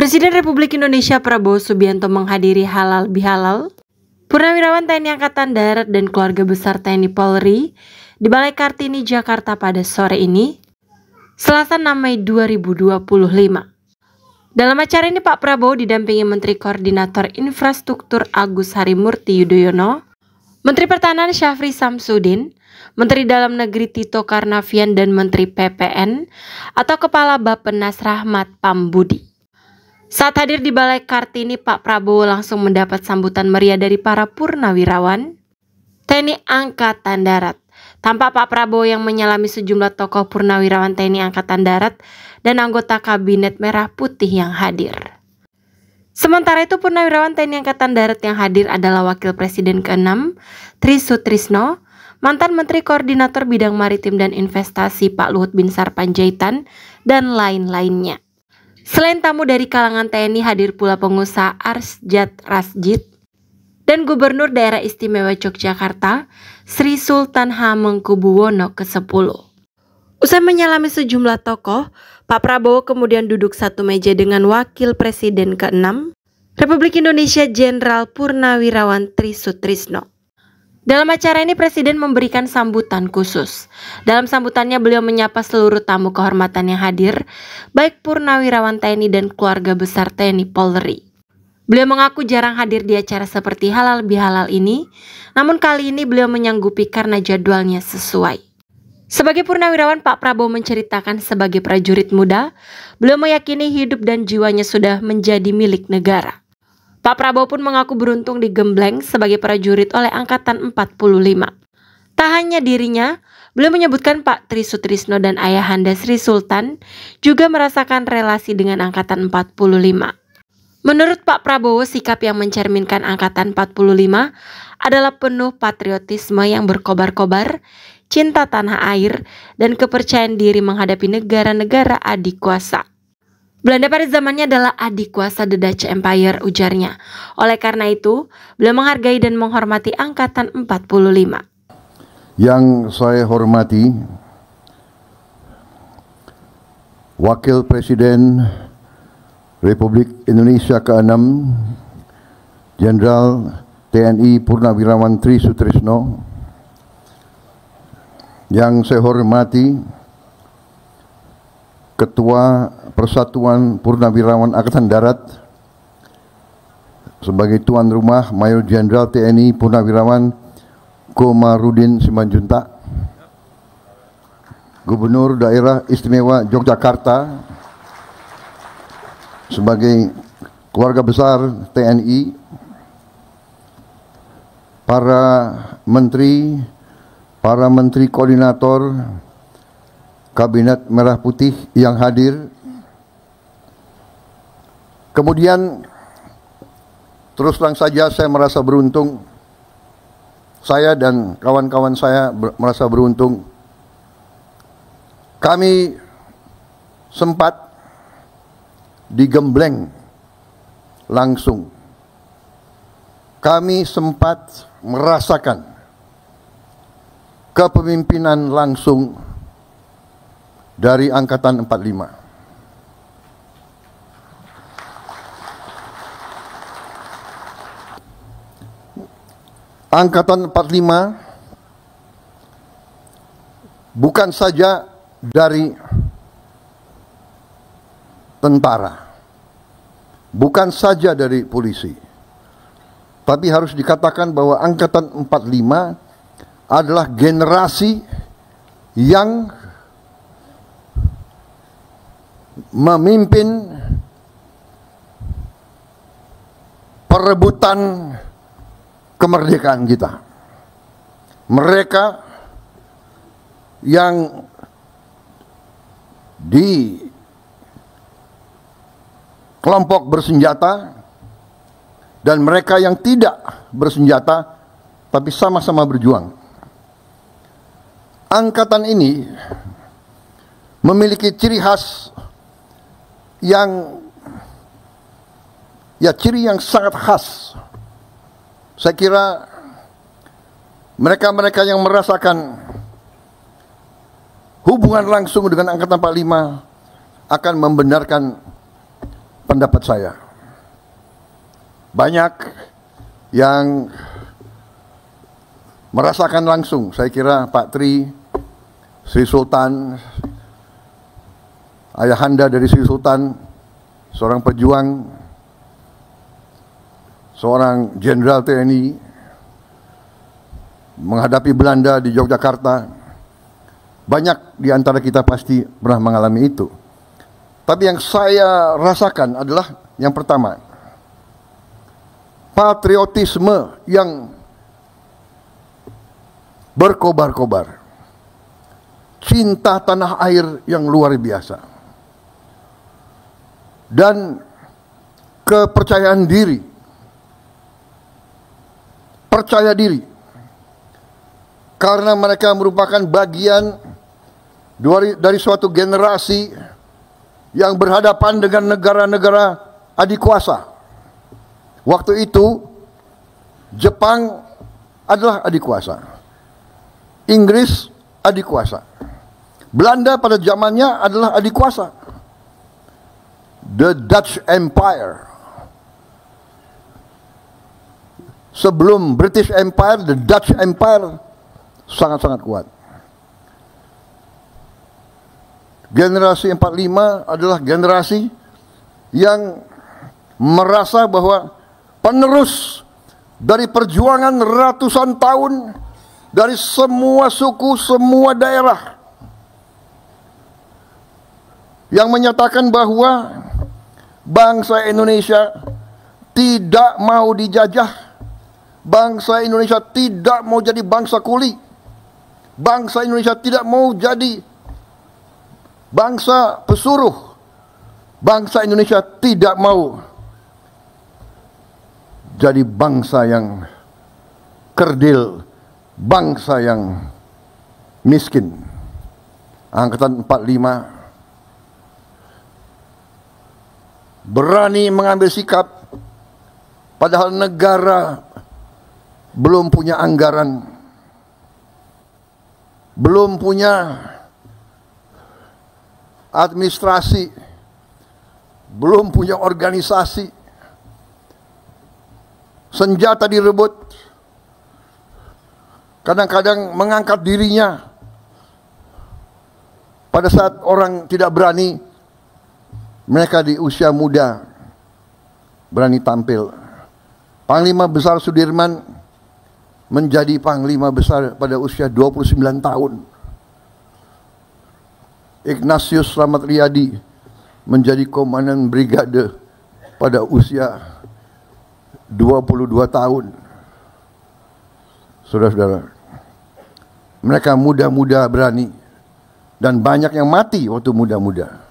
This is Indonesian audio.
Presiden Republik Indonesia Prabowo Subianto menghadiri halal bihalal Purnawirawan TNI Angkatan Darat dan keluarga besar TNI Polri di Balai Kartini, Jakarta pada sore ini, Selasa 6 Mei 2025. Dalam acara ini Pak Prabowo didampingi Menteri Koordinator Infrastruktur Agus Harimurti Yudhoyono, Menteri Pertahanan Syafri Samsudin, Menteri Dalam Negeri Tito Karnavian dan Menteri PPN atau Kepala Bappenas Rahmat Pambudi. Saat hadir di Balai Kartini, Pak Prabowo langsung mendapat sambutan meriah dari para purnawirawan TNI Angkatan Darat. Tampak Pak Prabowo yang menyalami sejumlah tokoh purnawirawan TNI Angkatan Darat dan anggota Kabinet Merah Putih yang hadir. Sementara itu, purnawirawan TNI Angkatan Darat yang hadir adalah Wakil Presiden ke-6 Tri Sutrisno, mantan Menteri Koordinator Bidang Maritim dan Investasi Pak Luhut Binsar Panjaitan, dan lain-lainnya. Selain tamu dari kalangan TNI, hadir pula pengusaha Arsjad Rasjid dan Gubernur Daerah Istimewa Yogyakarta Sri Sultan Hamengkubuwono ke-10. Usai menyalami sejumlah tokoh, Pak Prabowo kemudian duduk satu meja dengan Wakil Presiden ke-6 Republik Indonesia Jenderal Purnawirawan Tri Sutrisno. Dalam acara ini Presiden memberikan sambutan khusus. Dalam sambutannya beliau menyapa seluruh tamu kehormatan yang hadir, baik purnawirawan TNI dan keluarga besar TNI Polri. Beliau mengaku jarang hadir di acara seperti halal bihalal ini, namun kali ini beliau menyanggupi karena jadwalnya sesuai. Sebagai purnawirawan, Pak Prabowo menceritakan sebagai prajurit muda, beliau meyakini hidup dan jiwanya sudah menjadi milik negara. Pak Prabowo pun mengaku beruntung digembleng sebagai prajurit oleh Angkatan 45. Tak hanya dirinya, beliau menyebutkan Pak Tri Sutrisno dan ayahanda Sri Sultan juga merasakan relasi dengan Angkatan 45. Menurut Pak Prabowo, sikap yang mencerminkan Angkatan 45 adalah penuh patriotisme yang berkobar-kobar, cinta tanah air, dan kepercayaan diri menghadapi negara-negara adik kuasa. Belanda pada zamannya adalah adik kuasa The Dutch Empire, ujarnya. Oleh karena itu, beliau menghargai dan menghormati Angkatan 45. Yang saya hormati, Wakil Presiden Republik Indonesia ke-6, Jenderal TNI Purnawirawan Tri Sutrisno. Yang saya hormati, Ketua Persatuan Purnawirawan Angkatan Darat sebagai tuan rumah Mayor Jenderal TNI Purnawirawan Komarudin Simanjuntak, Gubernur Daerah Istimewa Yogyakarta sebagai keluarga besar TNI, para menteri koordinator Kabinet Merah Putih yang hadir. Kemudian terus terang saja saya merasa beruntung, saya dan kawan-kawan saya merasa beruntung. Kami sempat digembleng langsung. Kami sempat merasakan kepemimpinan langsung dari Angkatan 45. Angkatan 45 bukan saja dari tentara, bukan saja dari polisi, tapi harus dikatakan bahwa Angkatan 45 adalah generasi yang memimpin perebutan kemerdekaan kita. Mereka yang di kelompok bersenjata dan mereka yang tidak bersenjata tapi sama-sama berjuang. Angkatan ini memiliki ciri khas ciri yang sangat khas. Saya kira mereka-mereka yang merasakan hubungan langsung dengan Angkatan 45 akan membenarkan pendapat saya. Banyak yang merasakan langsung, saya kira Pak Tri, Sri Sultan, ayahanda dari Sri Sultan, seorang pejuang, seorang jenderal TNI, menghadapi Belanda di Yogyakarta. Banyak di antara kita pasti pernah mengalami itu. Tapi yang saya rasakan adalah yang pertama, patriotisme yang berkobar-kobar, cinta tanah air yang luar biasa, dan kepercayaan diri, percaya diri, karena mereka merupakan bagian dari suatu generasi yang berhadapan dengan negara-negara adikuasa. Waktu itu Jepang adalah adikuasa, Inggris adikuasa, Belanda pada zamannya adalah adikuasa, the Dutch Empire. Sebelum British Empire, the Dutch Empire sangat-sangat kuat. Generasi 45 adalah generasi yang merasa bahwa penerus dari perjuangan ratusan tahun dari semua suku, semua daerah, yang menyatakan bahwa bangsa Indonesia tidak mau dijajah, bangsa Indonesia tidak mau jadi bangsa kuli, bangsa Indonesia tidak mau jadi bangsa pesuruh, bangsa Indonesia tidak mau jadi bangsa yang kerdil, bangsa yang miskin. Angkatan 45 berani mengambil sikap, padahal negara belum punya anggaran, belum punya administrasi, belum punya organisasi, senjata direbut, kadang-kadang mengangkat dirinya pada saat orang tidak berani. Mereka di usia muda berani tampil. Panglima Besar Sudirman menjadi Panglima Besar pada usia 29 tahun. Ignatius Slamet Riyadi menjadi Komandan Brigade pada usia 22 tahun. Saudara-saudara, mereka muda-muda berani, dan banyak yang mati waktu muda-muda.